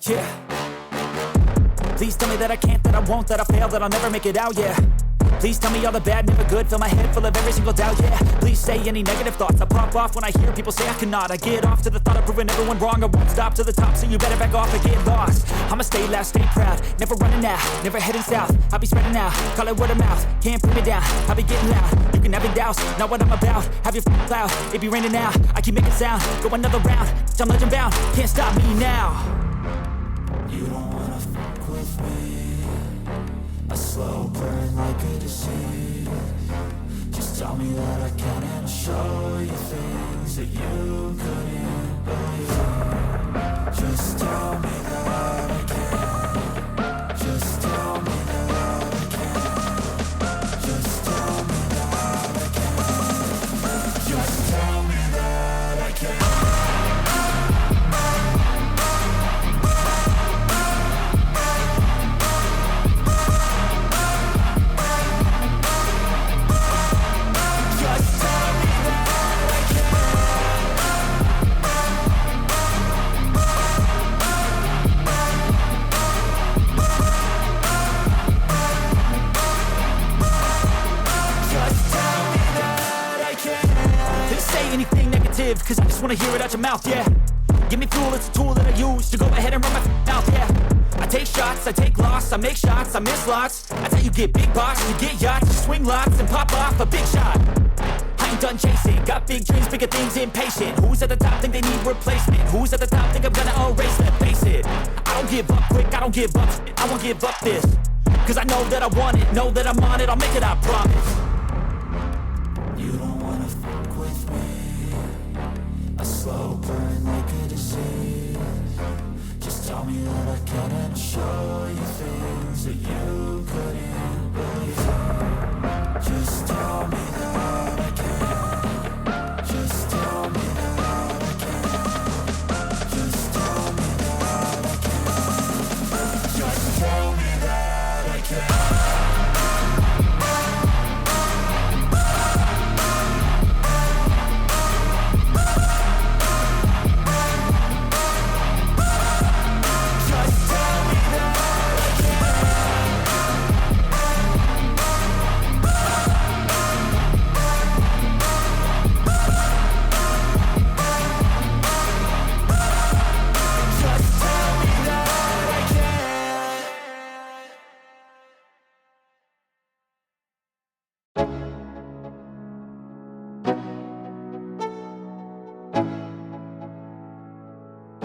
Yeah. Please tell me that I can't, that I won't, that I fail, that I'll never make it out, yeah. Please tell me all the bad, never good, fill my head full of every single doubt, yeah. Please say any negative thoughts, I pop off when I hear people say I cannot. I get off to the thought of proving everyone wrong, I won't stop to the top, so you better back off and get lost. I'ma stay loud, stay proud, never running out, never heading south. I'll be spreading out, call it word of mouth, can't put me down, I'll be getting loud. You can have your doubts, not what I'm about, have your cloud, it be raining now, I keep making sound, go another round, I'm legend bound, can't stop me now. You don't wanna fuck with me, a slow burn like a disease. Just tell me that I can and I'll show you things that you couldn't believe. Just tell me that I can. Just tell me that I can. Just tell me that I can. Just tell me that I can. Anything negative, cause I just wanna hear it out your mouth, yeah. Give me fuel, it's a tool that I use to go ahead and run my mouth, yeah. I take shots, I take loss, I make shots, I miss lots. That's how you get big boss, you get yachts, you swing lots and pop off a big shot. I ain't done chasing, got big dreams, bigger things, impatient. Who's at the top think they need replacement? Who's at the top think I'm gonna erase them? Face it, I don't give up quick, I don't give up shit, I won't give up this. Cause I know that I want it, know that I'm on it, I'll make it, I promise. You don't wanna fuck with me, a slow burn like a disease. Just tell me that I can and I'll show you things that you couldn't believe. Just tell me that I can. Just tell me that I can. Just tell me that I can. Just tell me that I can.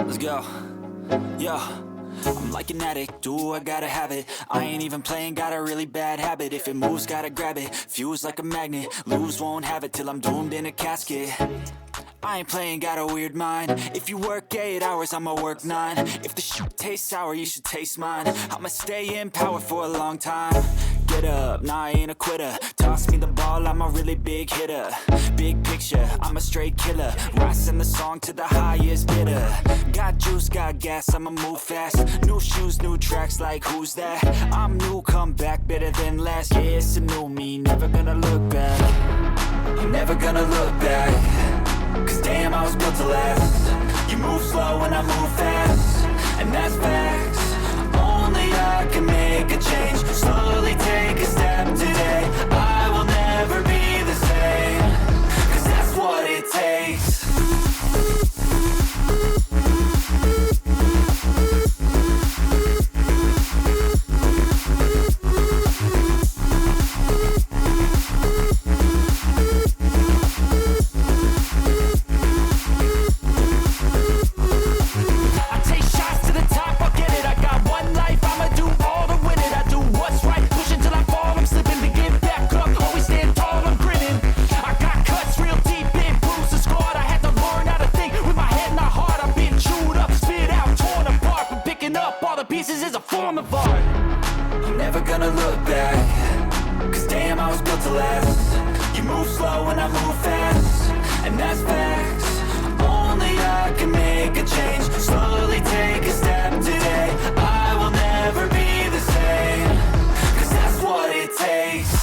Let's go. Yo, I'm like an addict, do I gotta have it. I ain't even playing, got a really bad habit. If it moves, gotta grab it, fuse like a magnet. Lose, won't have it till I'm doomed in a casket. I ain't playing, got a weird mind. If you work 8 hours, I'ma work 9. If the shit tastes sour, you should taste mine. I'ma stay in power for a long time. Get up, nah, I ain't a quitter. Toss me the ball, I'm a really big hitter. Big picture, I'm a straight killer. Rising the song to the highest bidder. Got juice, got gas, I'ma move fast. New shoes, new tracks, like who's that? I'm new, come back, better than last. Yeah, it's a new me, never gonna look back. I'm never gonna look back. Cause damn, I was built to last. You move slow and I move fast, and that's facts. Only I can make a change. Slowly take a step today. I will never be the same. Cause that's what it takes. Pieces is a form of art. I'm never gonna look back. Cause damn, I was built to last. You move slow and I move fast, and that's facts. Only I can make a change. Slowly take a step today. I will never be the same. Cause that's what it takes.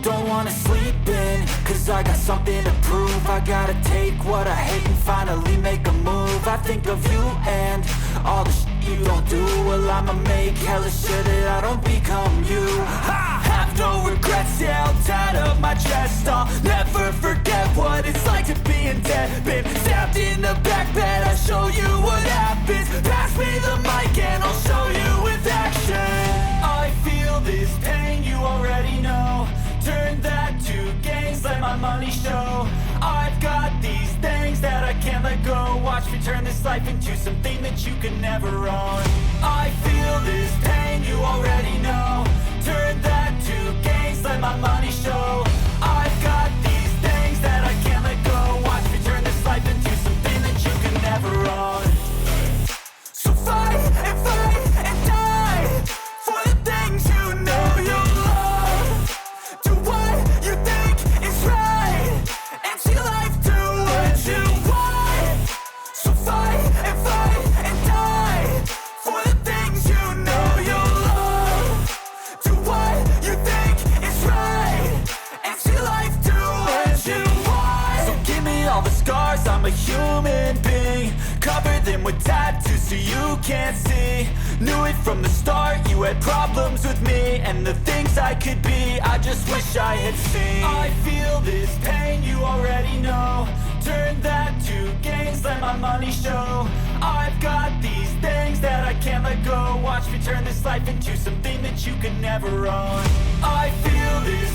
don't wanna sleep in, cause I got something to prove. I gotta take what I hate and finally make a move. I think of you and all the shit you don't do. Well, I'ma make hella sure that I don't become you. I have no regrets, yeah, I'll tie up my chest. I'll never forget what it's like to be in debt. Been stabbed in the back bed, I'll show you what happens. Pass me the mic and I'll show you with action. I feel this pain, you already know. Turn that to gains, let my money show. I've got these things that I can't let go. Watch me turn this life into something that you can never own. I feel this pain, you already know. Turn that to gains, let my money show. I've got these things that I can't let go. Watch me turn this life into something that you can never own. So fight and die for the things you know you love. Do what you think is right and see life do what you want. So fight and die for the things you know you love. Do what you think is right and see life do what you want. So give me all the scars, I'm a human being. Cover them with tattoos so you can't see. Knew it from the start, you had problems with me and the things I could be, I just wish I had seen. I feel this pain, you already know. Turn that to gains, let my money show. I've got these things that I can't let go. Watch me turn this life into something that you can never own. I feel this